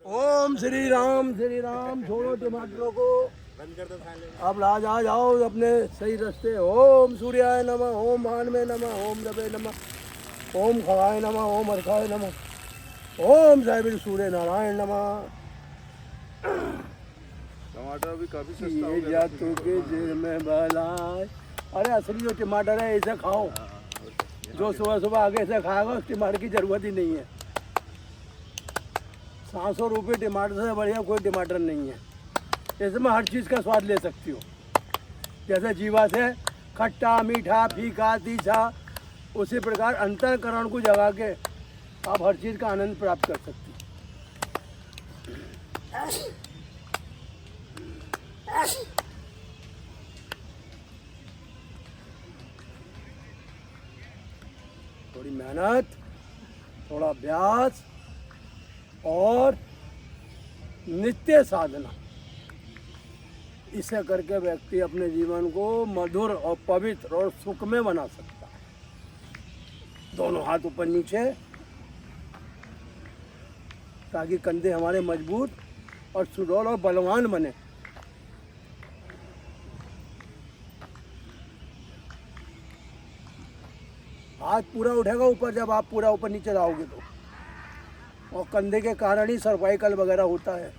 ओम श्री राम छोड़ो टमाटरों को, अब ला जाओ अपने सही रास्ते। ओम सूर्याय नमः, ओम भानवे नमः, ओम रवे नमः, ओम खगाय नमः, ओम अर्काय नमः, ओम साहिब सूर्य नारायण नमः। टमाटर भी काफी सस्ता हो ये गया। जातों के जेल में भलाई। अरे असली जो टमाटर है इसे खाओ, जो सुबह सुबह आगे से खाएगा उस टमाटर की जरूरत ही नहीं है। 700 रुपये टमाटर से बढ़िया कोई टमाटर नहीं है। इसमें हर चीज़ का स्वाद ले सकती हो, जैसे जीवा से खट्टा मीठा फीका तीखा, उसी प्रकार अंतःकरण को जगा के आप हर चीज़ का आनंद प्राप्त कर सकती हो। थोड़ी मेहनत, थोड़ा अभ्यास और नित्य साधना, इसे करके व्यक्ति अपने जीवन को मधुर और पवित्र और सुखमय बना सकता है। दोनों हाथ ऊपर नीचे, ताकि कंधे हमारे मजबूत और सुडौल और बलवान बने। हाथ पूरा उठेगा ऊपर जब आप पूरा ऊपर नीचे लाओगे तो, और कंधे के कारण ही सर्वाइकल वगैरह होता है।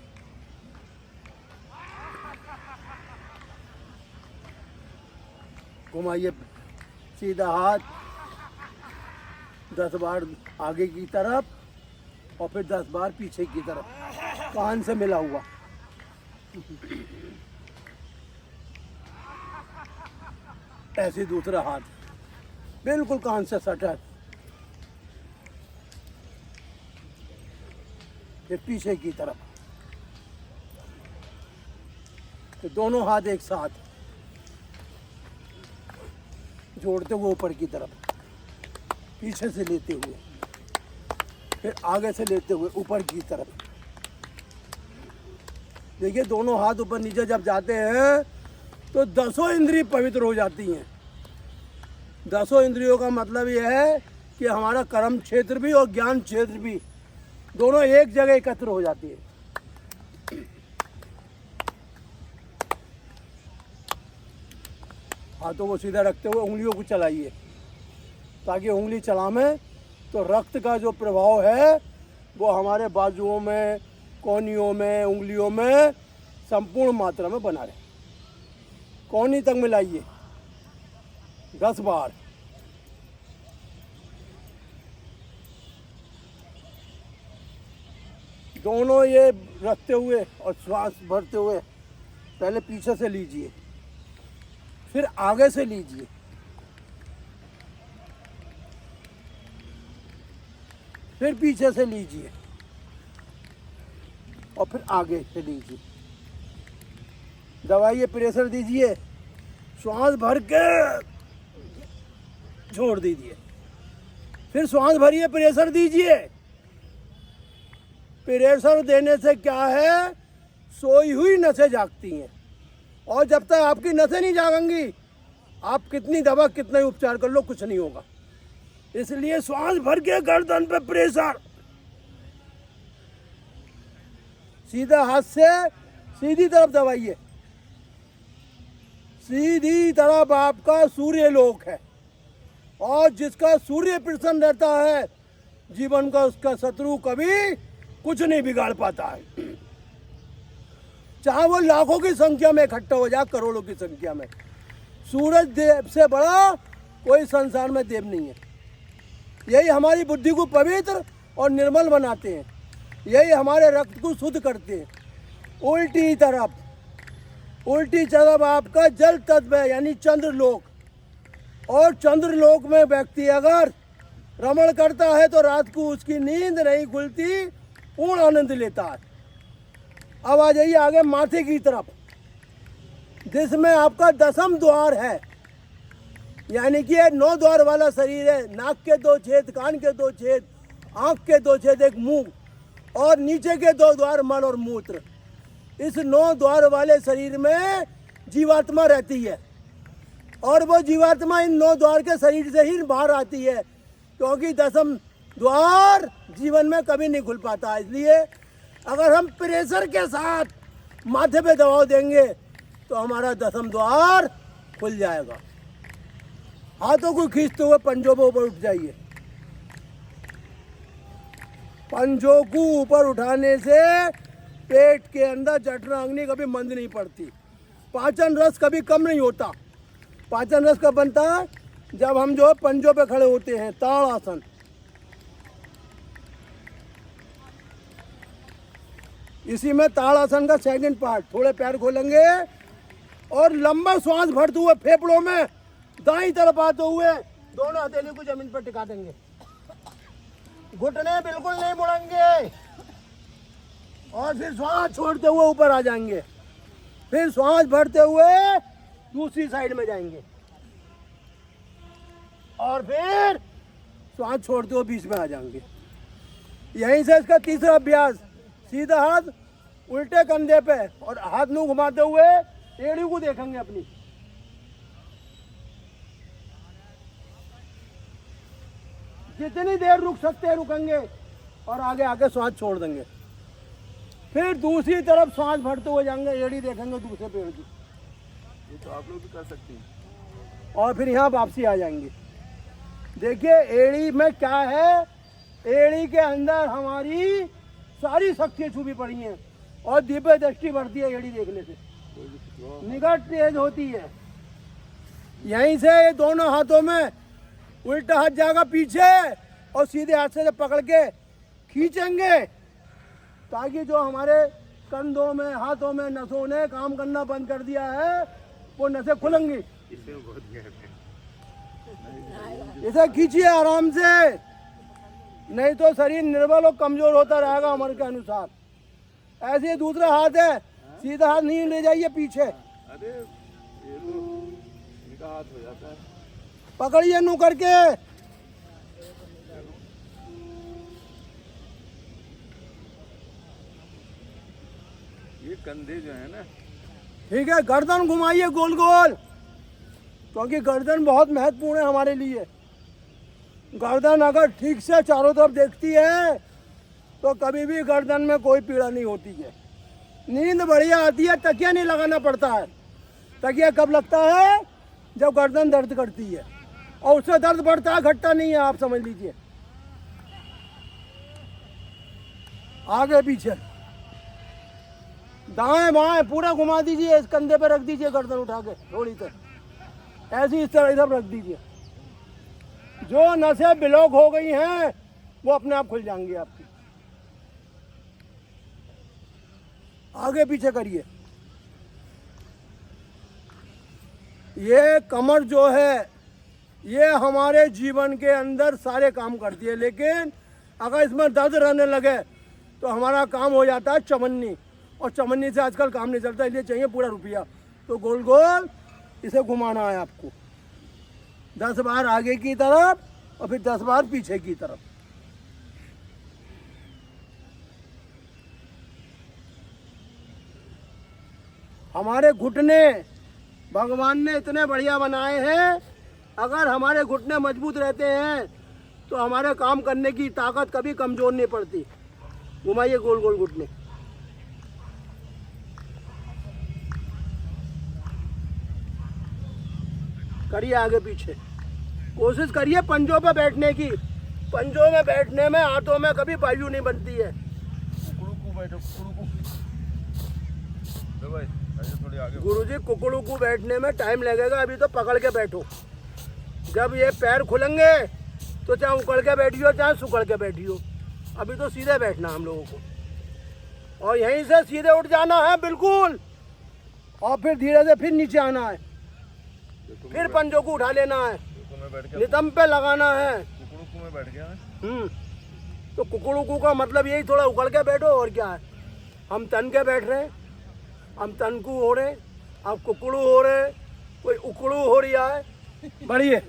घुमाइए सीधा हाथ 10 बार आगे की तरफ और फिर 10 बार पीछे की तरफ, कान से मिला हुआ। ऐसे दूसरा हाथ बिल्कुल कान से सटा, फिर पीछे की तरफ। तो दोनों हाथ एक साथ जोड़ते हुए ऊपर की तरफ, पीछे से लेते हुए, फिर आगे से लेते हुए ऊपर की तरफ। देखिए दोनों हाथ ऊपर नीचे जब जाते हैं तो 10 इंद्रिय पवित्र हो जाती हैं। 10 इंद्रियों का मतलब यह है कि हमारा कर्म क्षेत्र भी और ज्ञान क्षेत्र भी दोनों एक जगह एकत्र हो जाती है। हाथों को सीधा रखते हुए उंगलियों को चलाइए, ताकि उंगली चलावे तो रक्त का जो प्रभाव है वो हमारे बाजुओं में, कोहनियों में, उंगलियों में संपूर्ण मात्रा में बना रहे। कोहनी तक मिलाइए 10 बार। दोनों ये रखते हुए और श्वास भरते हुए पहले पीछे से लीजिए, फिर आगे से लीजिए, फिर पीछे से लीजिए और फिर आगे से लीजिए। दबाइए, प्रेशर दीजिए, श्वास भर के छोड़ दीजिए, फिर श्वास भरिए, प्रेशर दीजिए। प्रेशर देने से क्या है, सोई हुई नसें जागती हैं, और जब तक आपकी नसें नहीं जागेंगी आप कितनी दवा कितना ही उपचार कर लो कुछ नहीं होगा। इसलिए श्वास भर के गर्दन पे प्रेशर, सीधा हाथ से सीधी तरफ दबाइए। सीधी तरफ आपका सूर्य लोक है, और जिसका सूर्य प्रसन्न रहता है जीवन का उसका शत्रु कभी कुछ नहीं बिगाड़ पाता है। चाहे वो लाखों की संख्या में इकट्ठा हो जाए, करोड़ों की संख्या में, सूरज देव से बड़ा कोई संसार में देव नहीं है। यही हमारी बुद्धि को पवित्र और निर्मल बनाते हैं, यही हमारे रक्त को शुद्ध करते हैं। उल्टी तरफ आपका जल तत्व है, यानी चंद्रलोक, और चंद्रलोक में व्यक्ति अगर रमण करता है तो रात को उसकी नींद नहीं खुलती, पूर्ण आनंद लेता है। अब आ जाइए आगे माथे की तरफ, जिसमें आपका 10वां द्वार है, यानी कि 9 द्वार वाला शरीर है। नाक के 2 छेद, कान के 2 छेद, आँख के 2 छेद, एक मुंह, और नीचे के 2 द्वार मल और मूत्र। इस 9 द्वार वाले शरीर में जीवात्मा रहती है, और वो जीवात्मा इन 9 द्वार के शरीर से ही बाहर आती है, क्योंकि 10वां द्वार जीवन में कभी नहीं खुल पाता। इसलिए अगर हम प्रेशर के साथ माथे पे दबाव देंगे तो हमारा दसम द्वार खुल जाएगा। हाथों को खींचते हुए पंजों पे ऊपर उठ जाइए। पंजों को ऊपर उठाने से पेट के अंदर जठर अग्नि कभी मंद नहीं पड़ती, पाचन रस कभी कम नहीं होता। पाचन रस कब बनता है? जब हम जो पंजों पे खड़े होते हैं, ताड़ आसन। इसी में ताड़ आसन का सेकंड पार्ट। थोड़े पैर खोलेंगे और लंबा श्वास भरते हुए फेफड़ों में दाईं तरफ आते हुए दोनों हथेली को जमीन पर टिका देंगे। घुटने बिल्कुल नहीं मुड़ेंगे और फिर श्वास छोड़ते हुए ऊपर आ जाएंगे। फिर श्वास भरते हुए दूसरी साइड में जाएंगे और फिर श्वास छोड़ते हुए बीच में आ जाएंगे। यहीं से इसका तीसरा अभ्यास, सीधा हाथ उल्टे कंधे पे और हाथ ਨੂੰ घुमाते हुए एड़ी को देखेंगे अपनी। जितनी देर रुक सकते हैं रुकेंगे और आगे आके श्वास छोड़ देंगे। फिर दूसरी तरफ श्वास भरते हुए जाएंगे, एड़ी देखेंगे दूसरे पेड़ की। ये तो आप लोग भी कर सकते हैं। और फिर यहाँ वापसी आ जाएंगे। देखिए एड़ी में क्या है, एड़ी के अंदर हमारी सारी शक्तियाँ छुपी पड़ी हैं और दिव्य दृष्टि बढ़ती है एड़ी देखने से, निगाह तेज होती है। यहीं से ये दोनों हाथों में उल्टा हाथ जाएगा पीछे और सीधे हाथ से पकड़ के खींचेंगे ताकि जो हमारे कंधों में हाथों में नसों ने काम करना बंद कर दिया है वो नसें खुलेंगी। इसे खींचिए आराम से, नहीं तो शरीर निर्बल और कमजोर होता रहेगा उम्र के अनुसार। ऐसे ही दूसरा हाथ है, सीधा हाथ नहीं ले जाइए पीछे, अरे ये तो इनका हाथ हो जाता है। पकड़िए नू करके। ये कंधे जो है ना, ठीक है, गर्दन घुमाइए गोल गोल, क्योंकि गर्दन बहुत महत्वपूर्ण है हमारे लिए। गर्दन अगर ठीक से चारों तरफ देखती है तो कभी भी गर्दन में कोई पीड़ा नहीं होती है। नींद बढ़िया आती है, तकिया नहीं लगाना पड़ता है। तकिया कब लगता है? जब गर्दन दर्द करती है और उससे दर्द बढ़ता है, घटता नहीं है, आप समझ लीजिए। आगे पीछे दाएं बाएं पूरा घुमा दीजिए, इस कंधे पे रख दीजिए गर्दन उठा के थोड़ी सी ऐसी, इस तरह इधर रख दीजिए। जो नसें ब्लॉक हो गई हैं वो अपने आप खुल जाएंगी आपकी। आगे पीछे करिए। ये कमर जो है ये हमारे जीवन के अंदर सारे काम करती है, लेकिन अगर इसमें दर्द रहने लगे तो हमारा काम हो जाता है चमन्नी, और चमन्नी से आजकल काम नहीं चलता, इसलिए चाहिए पूरा रुपया। तो गोल गोल इसे घुमाना है आपको, 10 बार आगे की तरफ और फिर 10 बार पीछे की तरफ। हमारे घुटने भगवान ने इतने बढ़िया बनाए हैं, अगर हमारे घुटने मजबूत रहते हैं तो हमारे काम करने की ताकत कभी कमजोर नहीं पड़ती। घुमाइए गोल गोल घुटने। करिए आगे पीछे, कोशिश करिए पंजों पे बैठने की। पंजों में बैठने में हाथों में कभी वायु नहीं बनती है। कुकड़ू बैठो, कुकड़ू भाई ऐसे थोड़ी आगे। गुरुजी कुकड़ू को बैठने में टाइम लगेगा, अभी तो पकड़ के बैठो। जब ये पैर खुलेंगे तो चाहे उकड़ के बैठियो चाहे सुकड़ के बैठियो, अभी तो सीधे बैठना हम लोगों को और यहीं से सीधे उठ जाना है बिल्कुल, और फिर धीरे से फिर नीचे आना है, फिर पंजों को उठा लेना है, नितंब पे लगाना है। कुकड़ू में बैठ गया है। तो कुकड़ू का मतलब यही, थोड़ा उकड़ के बैठो। और क्या है, हम तन के बैठ रहे हैं, हम तनकू हो रहे, अब कुकड़ू हो रहे, कोई उकड़ू हो रहा है। बढ़िए,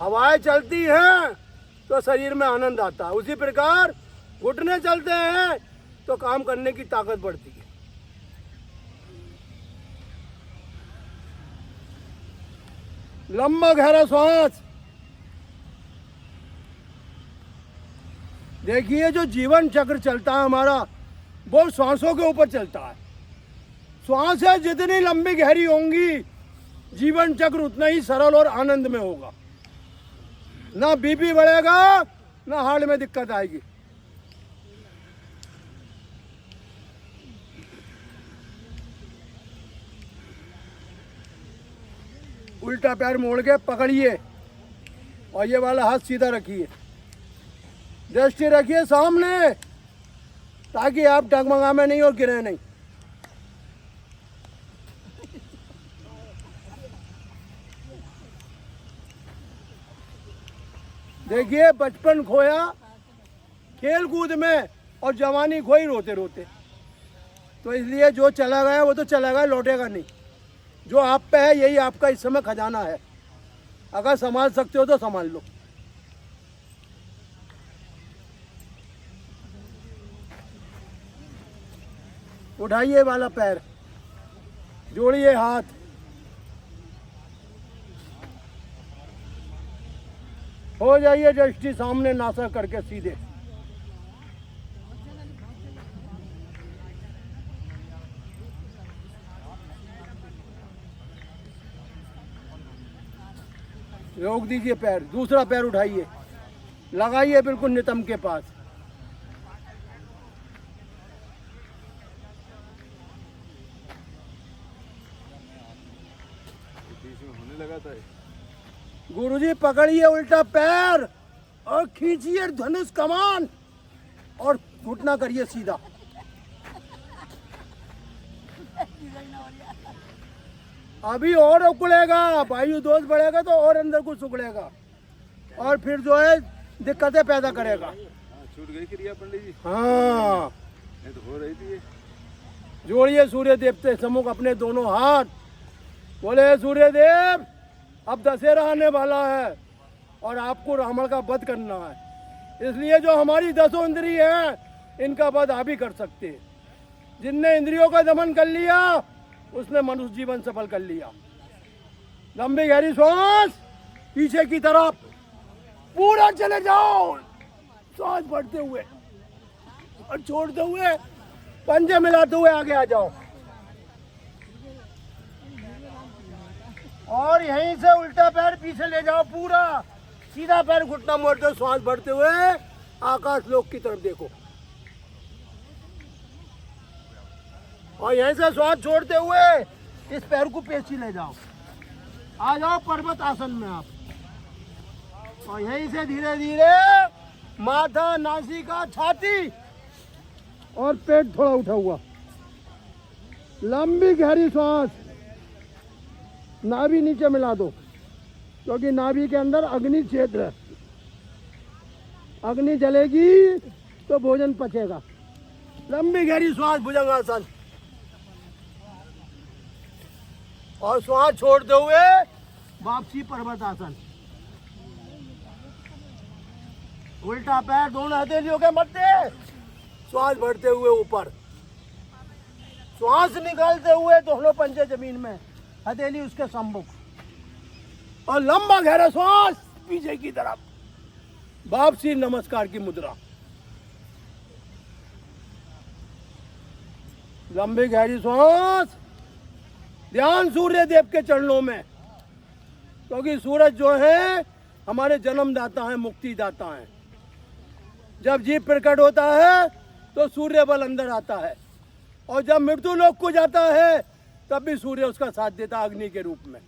हवाएं चलती हैं तो शरीर में आनंद आता है, उसी प्रकार घुटने चलते हैं तो काम करने की ताकत बढ़ती है। लंबा गहरा सांस, देखिए जो जीवन चक्र चलता है हमारा वो श्वासों के ऊपर चलता है। श्वासें जितनी लंबी गहरी होंगी जीवन चक्र उतना ही सरल और आनंद में होगा। ना बीपी बढ़ेगा ना हार्ट में दिक्कत आएगी। उल्टा पैर मोड़ के पकड़िए और ये वाला हाथ सीधा रखिए, दृष्टि रखिए सामने ताकि आप डगमगा में नहीं और गिरे नहीं। देखिए बचपन खोया खेल कूद में और जवानी खोई रोते रोते, तो इसलिए जो चला गया वो तो चला गया, लौटेगा नहीं। जो आप पे है यही आपका इस समय खजाना है, अगर संभाल सकते हो तो संभाल लो। उठाइए वाला पैर, जोड़िए हाथ, हो जाइए दृष्टि सामने नासा करके सीधे। रोक दीजिए पैर, दूसरा पैर उठाइए, लगाइए बिल्कुल नितंब के पास। बीच में होने लगा था। गुरुजी पकड़िए उल्टा पैर और खींचिए धनुष कमान और घुटना करिए सीधा। अभी और उकड़ेगा, वायु दोष बढ़ेगा तो और अंदर कुछ उकड़ेगा और फिर जो है दिक्कतें पैदा करेगा। छूट गई क्रिया पंडित जी। हाँ ये तो हो रही थी ये। जोड़िए सूर्य देवते सम्मुख अपने दोनों हाथ, बोले सूर्य देव अब दशहरा आने वाला है और आपको रावण का वध करना है, इसलिए जो हमारी 10 इंद्रिय है इनका वध आप ही कर सकते हैं। जिनने इंद्रियों का दमन कर लिया उसने मनुष्य जीवन सफल कर लिया। लंबी गहरी सांस पीछे की तरफ पूरा चले जाओ, सांस बढ़ते हुए और छोड़ते हुए पंजे मिलाते हुए आगे आ जाओ और यहीं से उल्टा पैर पीछे ले जाओ, पूरा सीधा पैर घुटना मोड़ते सांस बढ़ते हुए आकाश लोक की तरफ देखो और यहीं से श्वास छोड़ते हुए इस पैर को पेछी ले जाओ, आ जाओ पर्वत आसन में आप और यहीं से धीरे धीरे माथा, नासिका, छाती और पेट थोड़ा उठा हुआ, लंबी गहरी श्वास, नाभि नीचे मिला दो क्योंकि नाभि के अंदर अग्नि क्षेत्र है, अग्नि जलेगी तो भोजन पचेगा। लंबी गहरी श्वास भुजंगासन और श्वास छोड़ते हुए वापसी पर्वतासन। उल्टा पैर दोनों हथेलियों के मध्य, श्वास बढ़ते हुए ऊपर, श्वास निकालते हुए दोनों पंजे जमीन में, हथेली उसके सम्मुख और लंबा गहरा श्वास पीछे की तरफ, वापसी नमस्कार की मुद्रा। लंबी गहरी श्वास, ध्यान सूर्य देव के चरणों में क्योंकि सूरज जो है हमारे जन्मदाता है, मुक्तिदाता है। जब जीव प्रकट होता है तो सूर्य बल अंदर आता है और जब मृत्यु लोक को जाता है तब भी सूर्य उसका साथ देता अग्नि के रूप में।